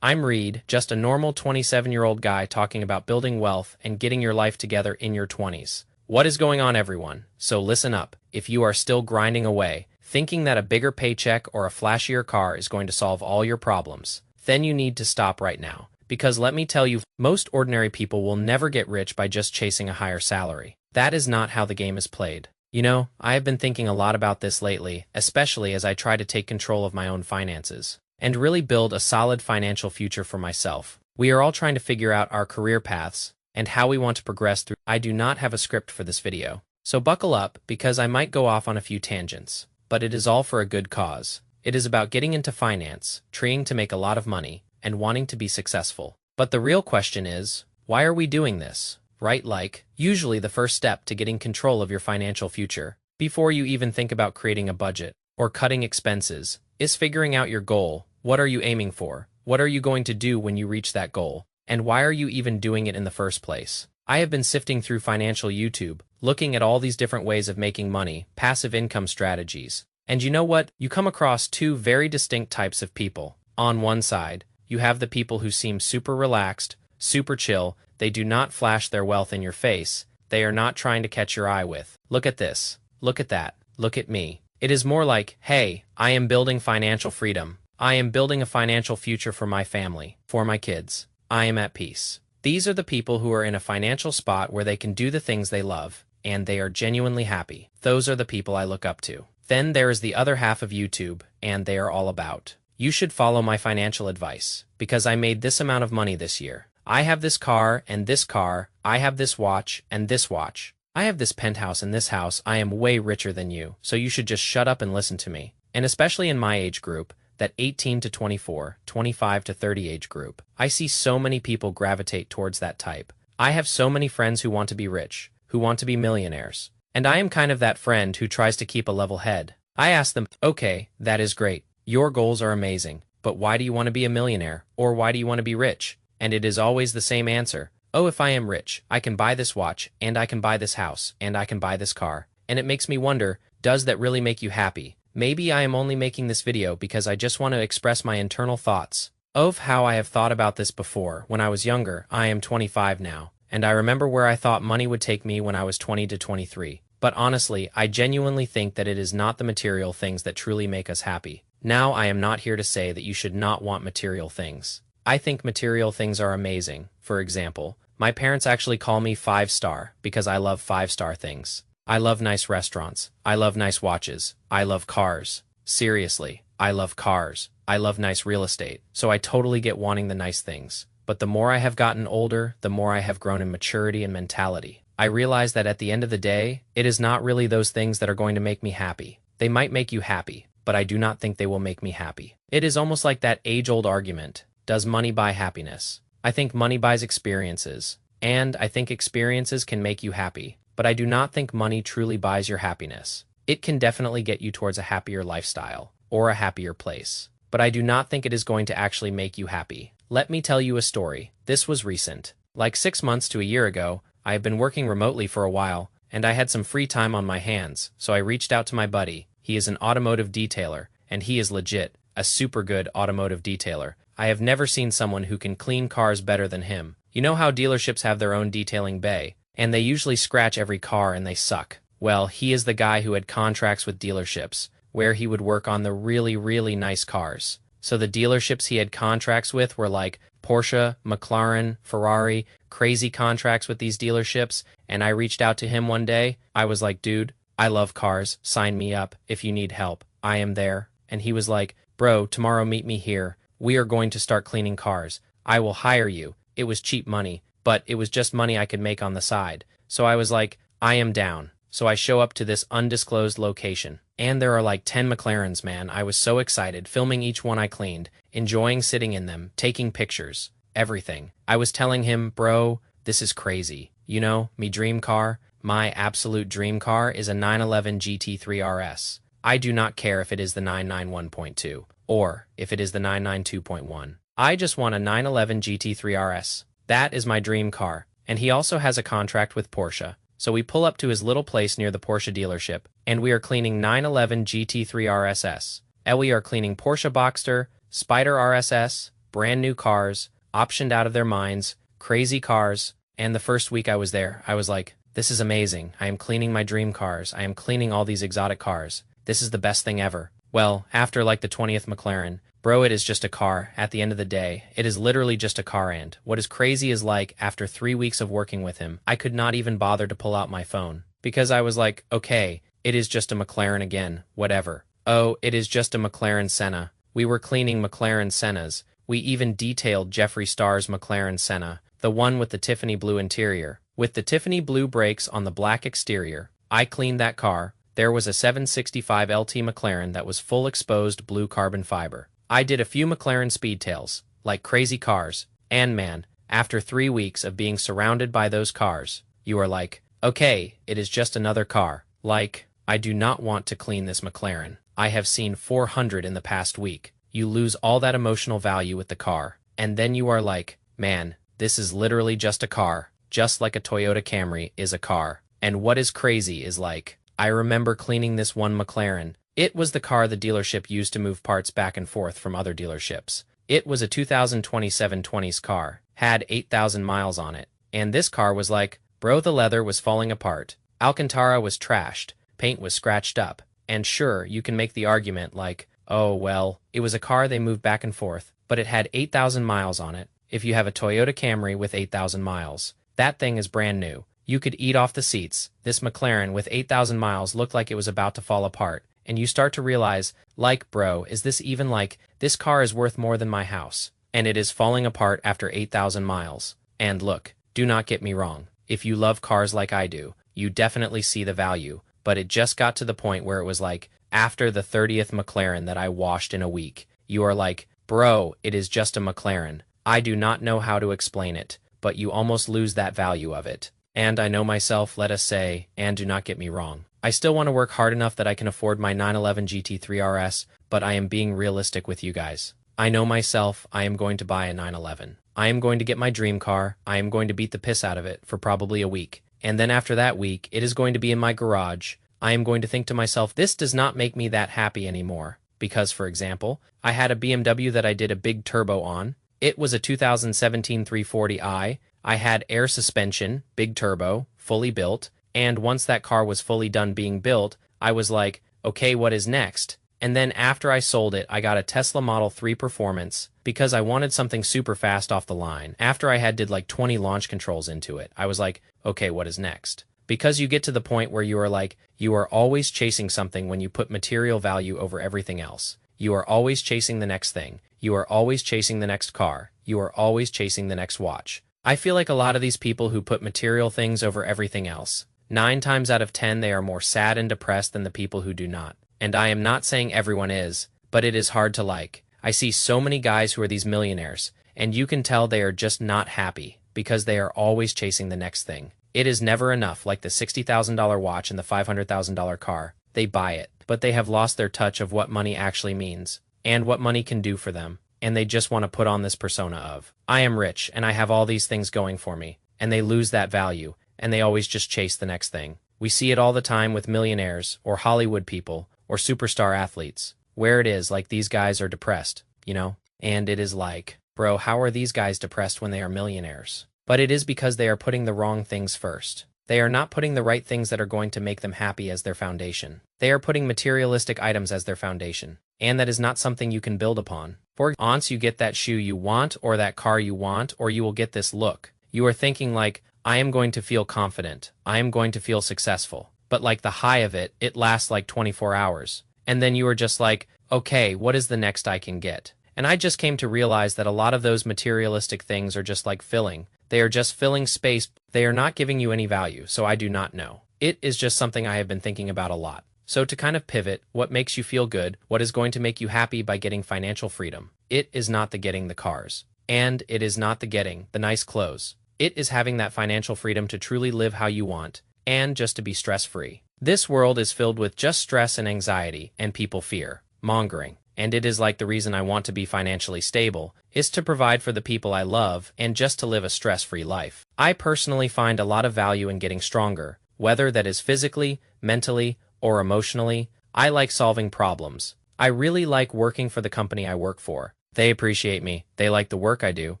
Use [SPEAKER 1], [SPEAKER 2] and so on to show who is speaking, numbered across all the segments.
[SPEAKER 1] I'm Reed, just a normal 27-year-old guy talking about building wealth and getting your life together in your 20s. What is going on, everyone? So listen up. If you are still grinding away, thinking that a bigger paycheck or a flashier car is going to solve all your problems, then you need to stop right now. Because let me tell you, most ordinary people will never get rich by just chasing a higher salary. That is not how the game is played. You know, I have been thinking a lot about this lately, especially as I try to take control of my own finances and really build a solid financial future for myself. We are all trying to figure out our career paths and how we want to progress through. I do not have a script for this video, so buckle up because I might go off on a few tangents, but it is all for a good cause. It is about getting into finance, trying to make a lot of money, and wanting to be successful. But the real question is, why are we doing this? Right? Like, usually the first step to getting control of your financial future, before you even think about creating a budget or cutting expenses, is figuring out your goal. What are you aiming for? What are you going to do when you reach that goal? And why are you even doing it in the first place? I have been sifting through financial YouTube, looking at all these different ways of making money, passive income strategies. And you know what? You come across two very distinct types of people. On one side, you have the people who seem super relaxed, super chill. They do not flash their wealth in your face. They are not trying to catch your eye with, look at this, look at that, look at me. It is more like, hey, I am building financial freedom. I am building a financial future for my family, for my kids. I am at peace. These are the people who are in a financial spot where they can do the things they love, and they are genuinely happy. Those are the people I look up to. Then there is the other half of YouTube, and they are all about, you should follow my financial advice, because I made this amount of money this year. I have this car and this car. I have this watch and this watch. I have this penthouse and this house. I am way richer than you, so you should just shut up and listen to me. And especially in my age group, that 18 to 24, 25 to 30 age group, I see so many people gravitate towards that type. I have so many friends who want to be rich, who want to be millionaires. And I am kind of that friend who tries to keep a level head. I ask them, okay, that is great. Your goals are amazing, but why do you want to be a millionaire? Or why do you want to be rich? And it is always the same answer. Oh, if I am rich, I can buy this watch, and I can buy this house, and I can buy this car. And it makes me wonder, does that really make you happy? Maybe I am only making this video because I just want to express my internal thoughts of how I have thought about this before. When I was younger, I am 25 now, and I remember where I thought money would take me when I was 20 to 23. But honestly, I genuinely think that it is not the material things that truly make us happy. Now, I am not here to say that you should not want material things. I think material things are amazing. For example, my parents actually call me 5-star because I love 5-star things. I love nice restaurants. I love nice watches. I love cars. Seriously, I love cars. I love nice real estate. So I totally get wanting the nice things. But the more I have gotten older, the more I have grown in maturity and mentality. I realize that at the end of the day, it is not really those things that are going to make me happy. They might make you happy, but I do not think they will make me happy. It is almost like that age-old argument. Does money buy happiness? I think money buys experiences. And I think experiences can make you happy. But I do not think money truly buys your happiness. It can definitely get you towards a happier lifestyle or a happier place. But I do not think it is going to actually make you happy. Let me tell you a story. This was recent. Like 6 months to a year ago, I have been working remotely for a while, and I had some free time on my hands, so I reached out to my buddy. He is an automotive detailer, and he is legit, a super good automotive detailer. I have never seen someone who can clean cars better than him. You know how dealerships have their own detailing bay, and they usually scratch every car and they suck. Well, he is the guy who had contracts with dealerships, where he would work on the really, really nice cars. So the dealerships he had contracts with were like Porsche, McLaren, Ferrari, crazy contracts with these dealerships, and I reached out to him one day. I was like, dude, I love cars, sign me up, if you need help, I am there. And he was like, bro, tomorrow meet me here, we are going to start cleaning cars, I will hire you. It was cheap money, but it was just money I could make on the side. So I was like, I am down. So I show up to this undisclosed location. And there are like 10 McLarens, man. I was so excited, filming each one I cleaned, enjoying sitting in them, taking pictures, everything. I was telling him, bro, this is crazy. You know, me dream car, my absolute dream car is a 911 GT3 RS. I do not care if it is the 991.2 or if it is the 992.1. I just want a 911 GT3 RS. That is my dream car. And he also has a contract with Porsche. So we pull up to his little place near the Porsche dealership, and we are cleaning 911 GT3 RSS. And we are cleaning Porsche Boxster, Spider RSS, brand new cars, optioned out of their minds, crazy cars, and the first week I was there, I was like, this is amazing. I am cleaning my dream cars. I am cleaning all these exotic cars. This is the best thing ever. Well, after like the 20th McLaren, bro, it is just a car. At the end of the day, it is literally just a car. And what is crazy is like, after 3 weeks of working with him, I could not even bother to pull out my phone. Because I was like, okay, it is just a McLaren again, whatever. Oh, it is just a McLaren Senna. We were cleaning McLaren Sennas. We even detailed Jeffree Star's McLaren Senna, the one with the Tiffany blue interior. With the Tiffany blue brakes on the black exterior, I cleaned that car. There was a 765 LT McLaren that was full exposed blue carbon fiber. I did a few McLaren Speedtails, like crazy cars, and man, after 3 weeks of being surrounded by those cars, you are like, okay, it is just another car. Like, I do not want to clean this McLaren. I have seen 400 in the past week. You lose all that emotional value with the car, and then you are like, man, this is literally just a car. Just like a Toyota Camry is a car. And what is crazy is like, I remember cleaning this one McLaren. It was the car the dealership used to move parts back and forth from other dealerships. It was a 2027 20s car, had 8,000 miles on it. And this car was like, bro, the leather was falling apart. Alcantara was trashed, paint was scratched up. And sure, you can make the argument like, oh well, it was a car they moved back and forth, but it had 8,000 miles on it. If you have a Toyota Camry with 8,000 miles, that thing is brand new. You could eat off the seats. This McLaren with 8,000 miles looked like it was about to fall apart. And you start to realize, like, bro, is this even like, this car is worth more than my house. And it is falling apart after 8,000 miles. And look, do not get me wrong. If you love cars like I do, you definitely see the value. But it just got to the point where it was like, after the 30th McLaren that I washed in a week, you are like, bro, it is just a McLaren. I do not know how to explain it, but you almost lose that value of it. And I know myself, let us say, and do not get me wrong. I still want to work hard enough that I can afford my 911 GT3 RS, but I am being realistic with you guys. I know myself, I am going to buy a 911. I am going to get my dream car, I am going to beat the piss out of it for probably a week. And then after that week, it is going to be in my garage. I am going to think to myself, this does not make me that happy anymore. Because, for example, I had a BMW that I did a big turbo on. It was a 2017 340i. I had air suspension, big turbo, fully built, and once that car was fully done being built, I was like, okay, what is next? And then after I sold it, I got a Tesla Model 3 Performance because I wanted something super fast off the line. After I had did like 20 launch controls into it, I was like, okay, what is next? Because you get to the point where you are like, you are always chasing something when you put material value over everything else. You are always chasing the next thing. You are always chasing the next car. You are always chasing the next watch. I feel like a lot of these people who put material things over everything else, 9 times out of 10 they are more sad and depressed than the people who do not. And I am not saying everyone is, but it is hard to like. I see so many guys who are these millionaires, and you can tell they are just not happy because they are always chasing the next thing. It is never enough, like the $60,000 watch and the $500,000 car. They buy it, but they have lost their touch of what money actually means, and what money can do for them, and they just want to put on this persona of, I am rich, and I have all these things going for me, and they lose that value, and they always just chase the next thing. We see it all the time with millionaires, or Hollywood people, or superstar athletes, where it is like these guys are depressed, you know? And it is like, bro, how are these guys depressed when they are millionaires? But it is because they are putting the wrong things first. They are not putting the right things that are going to make them happy as their foundation. They are putting materialistic items as their foundation. And that is not something you can build upon. For once you get that shoe you want, or that car you want, or you will get this look, you are thinking like, I am going to feel confident. I am going to feel successful. But like the high of it, it lasts like 24 hours. And then you are just like, okay, what is the next I can get? And I just came to realize that a lot of those materialistic things are just like filling. They are just filling space. They are not giving you any value, so I do not know. It is just something I have been thinking about a lot. So to kind of pivot, what makes you feel good? What is going to make you happy by getting financial freedom? It is not the getting the cars. And it is not the getting the nice clothes. It is having that financial freedom to truly live how you want, and just to be stress-free. This world is filled with just stress and anxiety, and people fear mongering. And it is like the reason I want to be financially stable is to provide for the people I love and just to live a stress-free life. I personally find a lot of value in getting stronger, whether that is physically, mentally, or emotionally. I like solving problems. I really like working for the company I work for. They appreciate me. They like the work I do.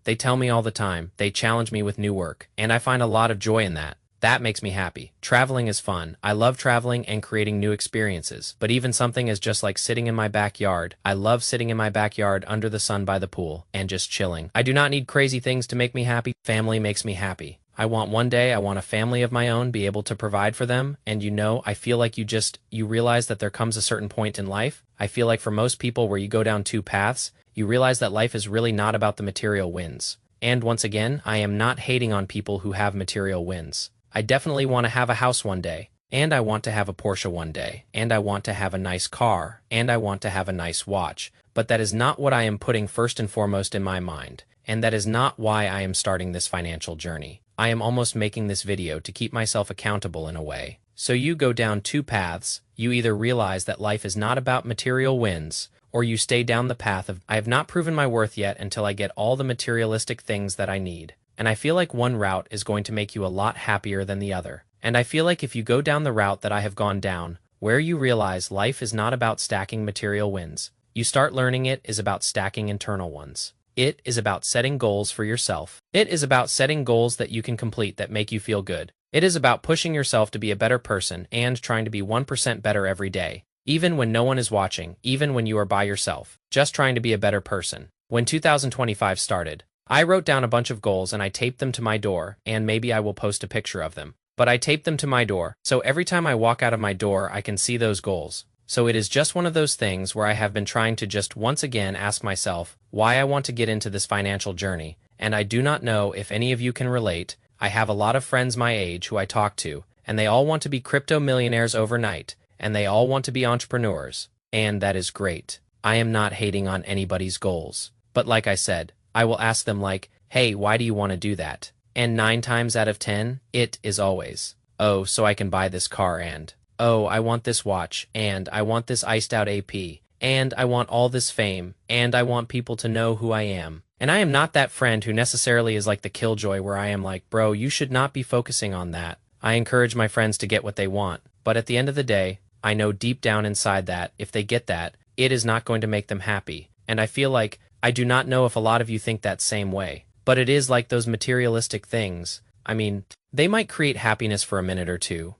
[SPEAKER 1] They tell me all the time. They challenge me with new work. And I find a lot of joy in that. That makes me happy. Traveling is fun. I love traveling and creating new experiences. But even something as just like sitting in my backyard. I love sitting in my backyard under the sun by the pool and just chilling. I do not need crazy things to make me happy. Family makes me happy. I want one day, I want a family of my own, be able to provide for them. And I feel like you realize that there comes a certain point in life. I feel like for most people where you go down two paths, you realize that life is really not about the material wins. And once again, I am not hating on people who have material wins. I definitely want to have a house one day, and I want to have a Porsche one day, and I want to have a nice car, and I want to have a nice watch, but that is not what I am putting first and foremost in my mind, and that is not why I am starting this financial journey. I am almost making this video to keep myself accountable in a way. So you go down two paths, you either realize that life is not about material wins, or you stay down the path of, I have not proven my worth yet until I get all the materialistic things that I need. And I feel like one route is going to make you a lot happier than the other. And I feel like if you go down the route that I have gone down, where you realize life is not about stacking material wins, you start learning it is about stacking internal ones. It is about setting goals for yourself. It is about setting goals that you can complete that make you feel good. It is about pushing yourself to be a better person and trying to be 1% better every day. Even when no one is watching, even when you are by yourself, just trying to be a better person. When 2025 started, I wrote down a bunch of goals and I taped them to my door, and maybe I will post a picture of them. But I taped them to my door, so every time I walk out of my door I can see those goals. So it is just one of those things where I have been trying to just once again ask myself why I want to get into this financial journey, and I do not know if any of you can relate. I have a lot of friends my age who I talk to, and they all want to be crypto millionaires overnight, and they all want to be entrepreneurs, and that is great. I am not hating on anybody's goals, but like I said, I will ask them like, hey, why do you want to do that? And 9 times out of 10, it is always, oh, so I can buy this car, and oh, I want this watch, and I want this iced out AP, and I want all this fame, and I want people to know who I am. And I am not that friend who necessarily is like the killjoy where I am like, bro, you should not be focusing on that. I encourage my friends to get what they want, but at the end of the day, I know deep down inside that if they get that, it is not going to make them happy. And I feel like, I do not know if a lot of you think that same way, but it is like those materialistic things. I mean, they might create happiness for a minute or two,